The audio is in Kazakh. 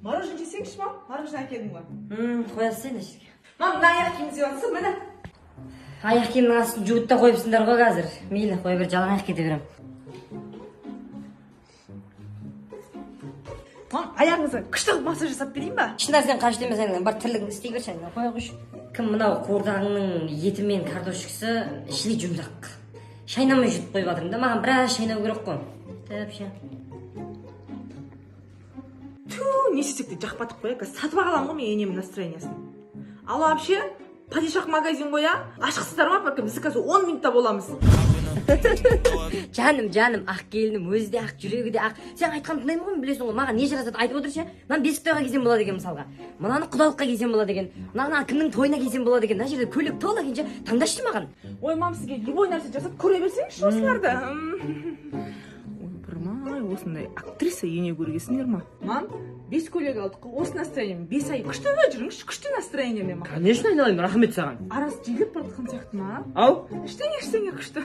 Мороженое жесеңші, мам. Мороженое әкелдім ғой. Қоясың жерге. Мам, мына аяқ киім деп жатсың, міне. Аяқ киімнің астын жуып та қойыпсыңдар ғой қазір. Мейлі, қоя бер, жалаң аяқ кете берем. Мам, аяғыңызға күшті қылып массаж жасап берейін ба? Шынар сен қажет емес әңгіме, бар тірлігіңді істей берші әңгіме, қоя қойшы. Кім мынау қуырдағыңның еті мен картошкасы ішіле жұмсақ. Шайнамай жұтып қойып жатырмын да, маған біраз шайнау керек қой. Тәпші. Ту, не істесек те жақпатып қоя, қазір сатып алам ғой мен енемнің настроениясын. Ал вообще, падишах магазин ғой, а? Ашықсыздар ма, бәлкім біз қазір 10 минутта боламыз. Жаным, ақ келінім, өзі де ақ, жүрегі де ақ. Сен айтқан тыңдаймын ғой, білесің ғой, маған не жарасады айтып отыршы. Мынаны бесік тойға кезен болады деген мысалға. Мынаны құдалыққа кезен болады деген. Мынаны кімнің тойына кезен болады деген. Мына жерде көйлек тола кенже таңдашы маған. Ой, мам, сізге любой нәрсе жасап көре берсеңізші осыларды. Ойпырмай, осындай актриса ене көргесіңдер ма? Мам, 5 көйлек алдық, осы настроениемен 5 ай күшті жүріңізші, күшті настроениемен. Конечно, айналайын, рахмет саған. Арасы жегіп бара жатқан сияқты ма? Ау? Ештеңе күшті.